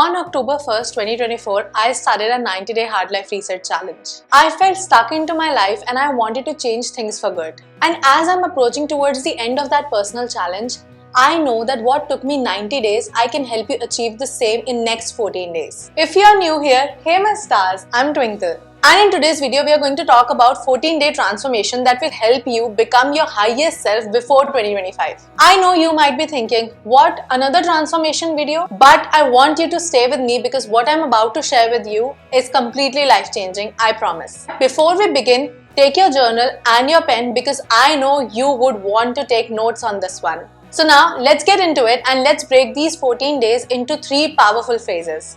On October 1st, 2024, I started a 90-day Hard Life Reset Challenge. I felt stuck into my life and I wanted to change things for good. And as I'm approaching towards the end of that personal challenge, I know that what took me 90 days, I can help you achieve the same in next 14 days. If you are new here, hey my stars, I'm Twinkle. And in today's video, we are going to talk about 14-day transformation that will help you become your highest self before 2025. I know you might be thinking, what, another transformation video? But I want you to stay with me because what I'm about to share with you is completely life-changing, I promise. Before we begin, take your journal and your pen because I know you would want to take notes on this one. So now, let's get into it and let's break these 14 days into 3 powerful phases.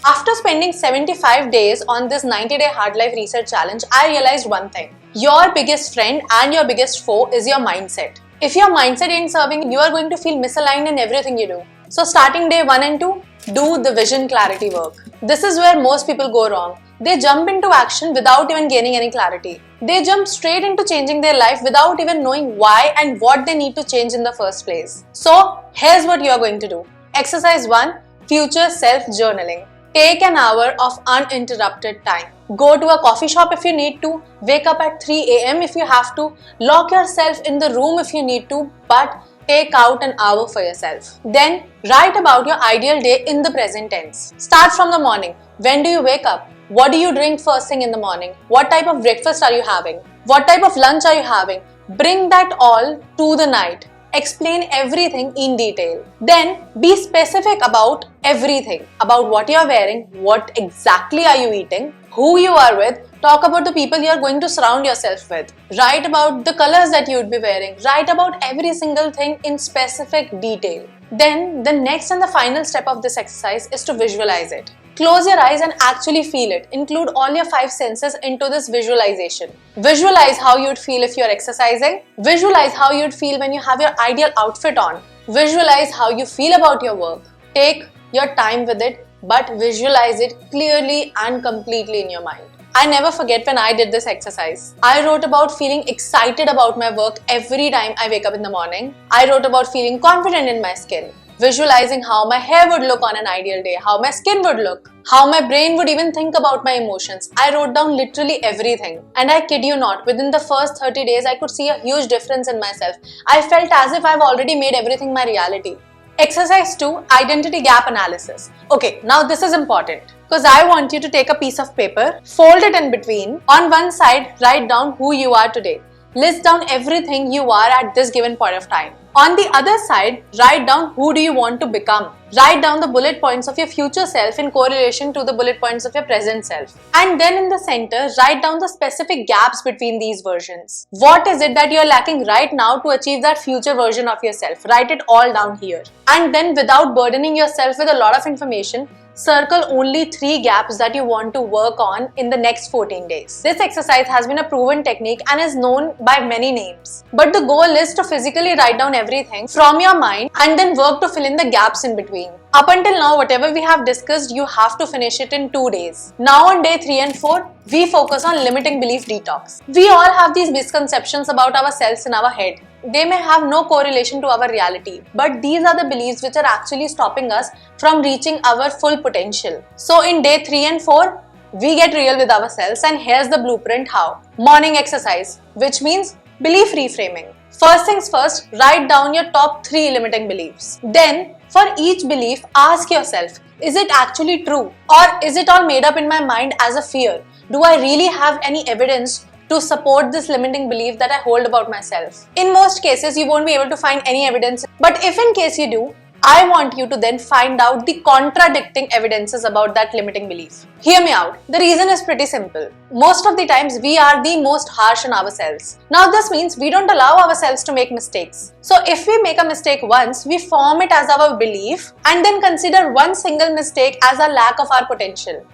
After spending 75 days on this 90-day Hard Life Reset Challenge, I realized one thing. Your biggest friend and your biggest foe is your mindset. If your mindset ain't serving, you are going to feel misaligned in everything you do. So starting day 1 and 2, do the vision clarity work. This is where most people go wrong. They jump into action without even gaining any clarity. They jump straight into changing their life without even knowing why and what they need to change in the first place. So here's what you are going to do. Exercise 1, Future Self Journaling. Take an hour of uninterrupted time. Go to a coffee shop if you need to, wake up at 3 a.m. if you have to, lock yourself in the room if you need to, but take out an hour for yourself. Then write about your ideal day in the present tense. Start from the morning. When do you wake up? What do you drink first thing in the morning? What type of breakfast are you having? What type of lunch are you having? Bring that all to the night. Explain everything in detail. Then be specific about everything. About what you are wearing, what exactly are you eating, who you are with. Talk about the people you are going to surround yourself with. Write about the colors that you would be wearing. Write about every single thing in specific detail. Then the next and the final step of this exercise is to visualize it. Close your eyes and actually feel it. Include all your 5 senses into this visualization. Visualize how you'd feel if you're exercising. Visualize how you'd feel when you have your ideal outfit on. Visualize how you feel about your work. Take your time with it, but visualize it clearly and completely in your mind. I never forget when I did this exercise. I wrote about feeling excited about my work every time I wake up in the morning. I wrote about feeling confident in my skin. Visualizing how my hair would look on an ideal day, how my skin would look, how my brain would even think about my emotions. I wrote down literally everything. And I kid you not, within the first 30 days, I could see a huge difference in myself. I felt as if I've already made everything my reality. Exercise 2, Identity Gap Analysis. Okay, now this is important because I want you to take a piece of paper, fold it in between. On one side, write down who you are today. List down everything you are at this given point of time. On the other side, write down who do you want to become. Write down the bullet points of your future self in correlation to the bullet points of your present self. And then in the center, write down the specific gaps between these versions. What is it that you are lacking right now to achieve that future version of yourself? Write it all down here. And then without burdening yourself with a lot of information, circle only 3 gaps that you want to work on in the next 14 days. This exercise has been a proven technique and is known by many names. But the goal is to physically write down everything from your mind and then work to fill in the gaps in between. Up until now, whatever we have discussed, you have to finish it in 2 days. Now on day 3 and 4, we focus on limiting belief detox. We all have these misconceptions about ourselves in our head. They may have no correlation to our reality, but these are the beliefs which are actually stopping us from reaching our full potential. So in day 3 and 4, we get real with ourselves and here's the blueprint how. Morning exercise, which means belief reframing. First things first, write down your top 3 limiting beliefs. Then, for each belief, ask yourself, is it actually true? Or is it all made up in my mind as a fear? Do I really have any evidence to support this limiting belief that I hold about myself? In most cases, you won't be able to find any evidence. But if in case you do, I want you to then find out the contradicting evidences about that limiting belief. Hear me out. The reason is pretty simple. Most of the times, we are the most harsh on ourselves. Now, this means we don't allow ourselves to make mistakes. So, if we make a mistake once, we form it as our belief and then consider one single mistake as a lack of our potential.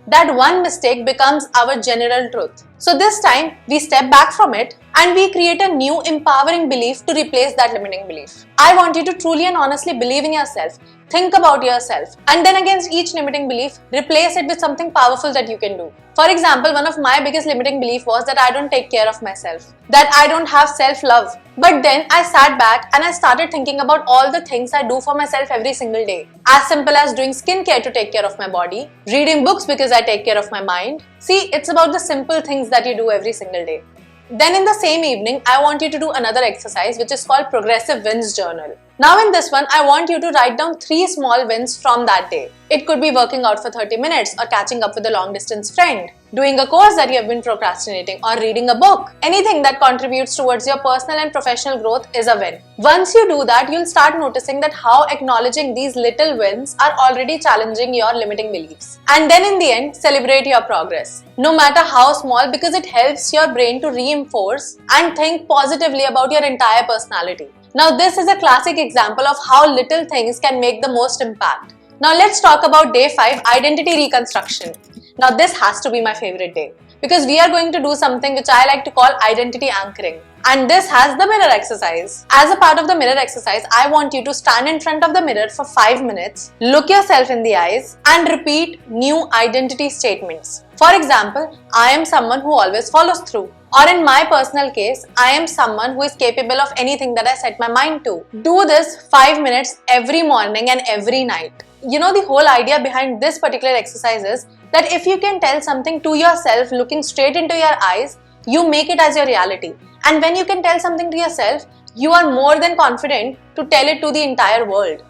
That one mistake becomes our general truth. So this time, we step back from it and we create a new empowering belief to replace that limiting belief. I want you to truly and honestly believe in yourself. Think about yourself, and then against each limiting belief, replace it with something powerful that you can do. For example, one of my biggest limiting belief was that I don't take care of myself, that I don't have self-love. But then I sat back and I started thinking about all the things I do for myself every single day. As simple as doing skincare to take care of my body, reading books because I take care of my mind. See, it's about the simple things that you do every single day. Then in the same evening, I want you to do another exercise which is called Progressive Wins Journal. Now in this one, I want you to write down 3 small wins from that day. It could be working out for 30 minutes or catching up with a long distance friend, doing a course that you have been procrastinating, or reading a book. Anything that contributes towards your personal and professional growth is a win. Once you do that, you'll start noticing that how acknowledging these little wins are already challenging your limiting beliefs. And then in the end, celebrate your progress. No matter how small, because it helps your brain to reinforce and think positively about your entire personality. Now this is a classic example of how little things can make the most impact. Now let's talk about day 5, identity reconstruction. Now this has to be my favorite day because we are going to do something which I like to call identity anchoring. And this has the mirror exercise. As a part of the mirror exercise, I want you to stand in front of the mirror for 5 minutes, look yourself in the eyes and repeat new identity statements. For example, I am someone who always follows through. Or in my personal case, I am someone who is capable of anything that I set my mind to. Do this 5 minutes every morning and every night. You know, the whole idea behind this particular exercise is that if you can tell something to yourself looking straight into your eyes, you make it as your reality. And when you can tell something to yourself, you are more than confident to tell it to the entire world.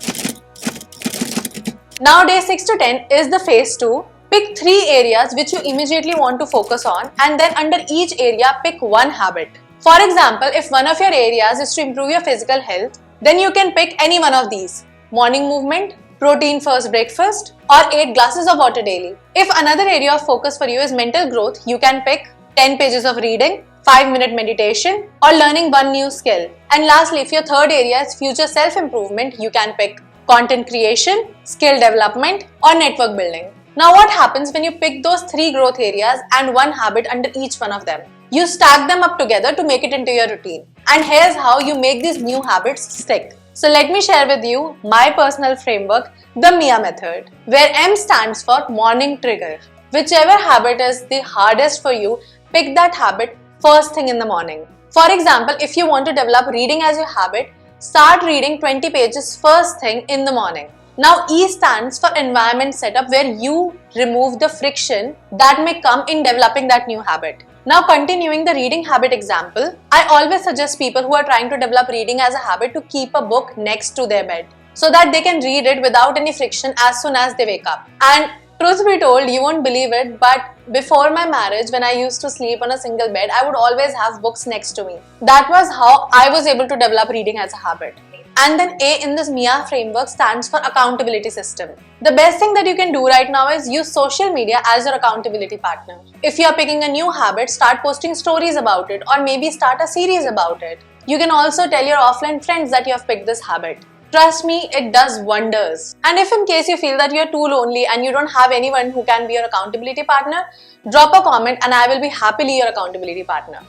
Now day 6 to 10 is the phase 2. Pick 3 areas which you immediately want to focus on, and then under each area pick one habit. For example, if one of your areas is to improve your physical health, then you can pick any one of these: morning movement, protein first breakfast, or 8 glasses of water daily. If another area of focus for you is mental growth, you can pick 10 pages of reading, 5-minute meditation, or learning one new skill. And lastly, if your third area is future self-improvement, you can pick content creation, skill development, or network building. Now what happens when you pick those 3 growth areas and one habit under each one of them? You stack them up together to make it into your routine. And here's how you make these new habits stick. So let me share with you my personal framework, the MIA method, where M stands for morning trigger. Whichever habit is the hardest for you, pick that habit first thing in the morning. For example, if you want to develop reading as your habit, start reading 20 pages first thing in the morning. Now E stands for environment setup, where you remove the friction that may come in developing that new habit. Now continuing the reading habit example, I always suggest people who are trying to develop reading as a habit to keep a book next to their bed so that they can read it without any friction as soon as they wake up. And truth be told, you won't believe it, but before my marriage, when I used to sleep on a single bed, I would always have books next to me. That was how I was able to develop reading as a habit. And then A in this MIA framework stands for accountability system. The best thing that you can do right now is use social media as your accountability partner. If you are picking a new habit, start posting stories about it, or maybe start a series about it. You can also tell your offline friends that you have picked this habit. Trust me, it does wonders. And if in case you feel that you are too lonely and you don't have anyone who can be your accountability partner, drop a comment and I will be happily your accountability partner.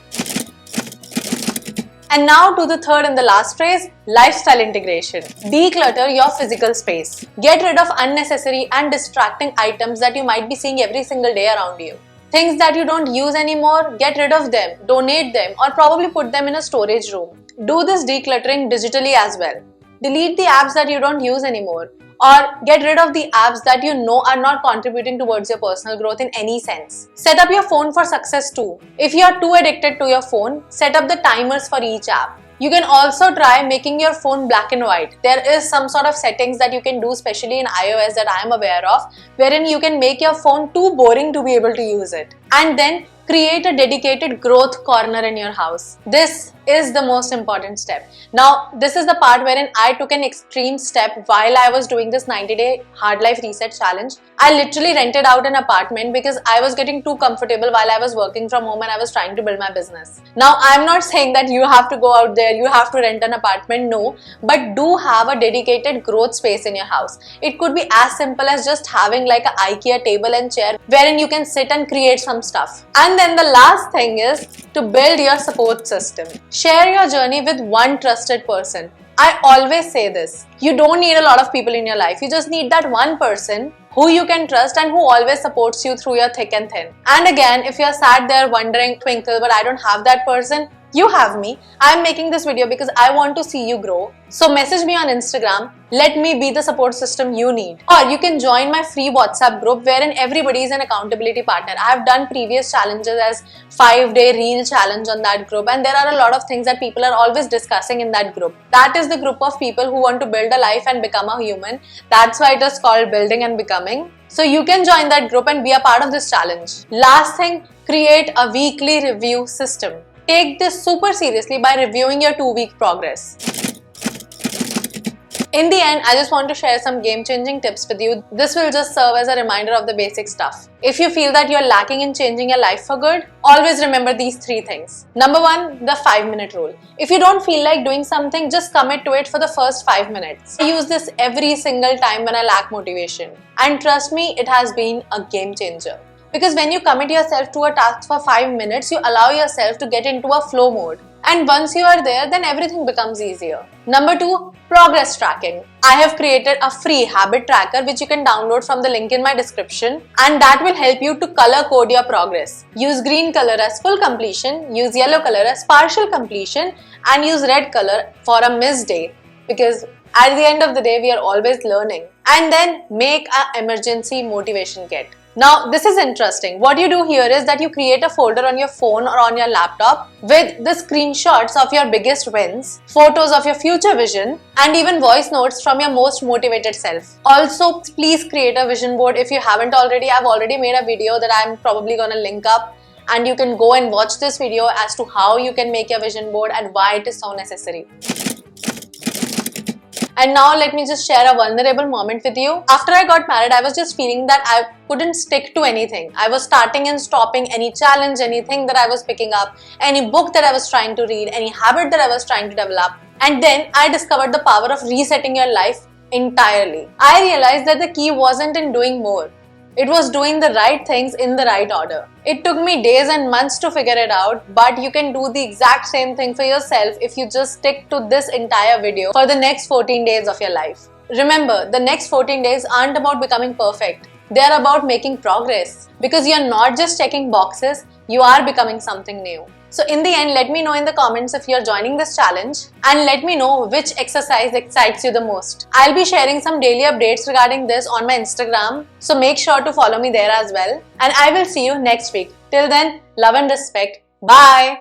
And now to the third and the last phrase, lifestyle integration. Declutter your physical space. Get rid of unnecessary and distracting items that you might be seeing every single day around you. Things that you don't use anymore, get rid of them, donate them, or probably put them in a storage room. Do this decluttering digitally as well. Delete the apps that you don't use anymore, or get rid of the apps that you know are not contributing towards your personal growth in any sense. Set up your phone for success too. If you are too addicted to your phone, set up the timers for each app. You can also try making your phone black and white. There is some sort of settings that you can do, especially in iOS, that I am aware of, wherein you can make your phone too boring to be able to use it. And then create a dedicated growth corner in your house. This is the most important step. Now, this is the part wherein I took an extreme step while I was doing this 90-day hard life reset challenge. I literally rented out an apartment because I was getting too comfortable while I was working from home and I was trying to build my business. Now, I'm not saying that you have to go out there, you have to rent an apartment, no, but do have a dedicated growth space in your house. It could be as simple as just having like an IKEA table and chair wherein you can sit and create some stuff. And then the last thing is to build your support system. Share your journey with one trusted person. I always say this, you don't need a lot of people in your life, you just need that one person who you can trust and who always supports you through your thick and thin. And again, if you're sat there wondering, Twinkle, but I don't have that person, you have me. I'm making this video because I want to see you grow. So message me on Instagram. Let me be the support system you need. Or you can join my free WhatsApp group wherein everybody is an accountability partner. I have done previous challenges as 5-day reel challenge on that group, and there are a lot of things that people are always discussing in that group. That is the group of people who want to build a life and become a human. That's why it is called Building and Becoming. So you can join that group and be a part of this challenge. Last thing, create a weekly review system. Take this super seriously by reviewing your 2-week progress. In the end, I just want to share some game-changing tips with you. This will just serve as a reminder of the basic stuff. If you feel that you're lacking in changing your life for good, always remember these 3 things. Number 1, the 5-minute rule. If you don't feel like doing something, just commit to it for the first 5 minutes. I use this every single time when I lack motivation. And trust me, it has been a game changer. Because when you commit yourself to a task for 5 minutes, you allow yourself to get into a flow mode. And once you are there, then everything becomes easier. Number 2, progress tracking. I have created a free habit tracker which you can download from the link in my description, and that will help you to color code your progress. Use green color as full completion, use yellow color as partial completion, and use red color for a missed day, because at the end of the day, we are always learning. And then make an emergency motivation kit. Now, this is interesting. What you do here is that you create a folder on your phone or on your laptop with the screenshots of your biggest wins, photos of your future vision, and even voice notes from your most motivated self. Also, please create a vision board if you haven't already. I've already made a video that I'm probably gonna link up, and you can go and watch this video as to how you can make your vision board and why it is so necessary. And now let me just share a vulnerable moment with you. After I got married, I was just feeling that I couldn't stick to anything. I was starting and stopping any challenge, anything that I was picking up, any book that I was trying to read, any habit that I was trying to develop. And then I discovered the power of resetting your life entirely. I realized that the key wasn't in doing more. It was doing the right things in the right order. It took me days and months to figure it out, but you can do the exact same thing for yourself if you just stick to this entire video for the next 14 days of your life. Remember, the next 14 days aren't about becoming perfect. They are about making progress, because you're not just checking boxes, you are becoming something new. So in the end, let me know in the comments if you're joining this challenge, and let me know which exercise excites you the most. I'll be sharing some daily updates regarding this on my Instagram, so make sure to follow me there as well. And I will see you next week. Till then, love and respect. Bye!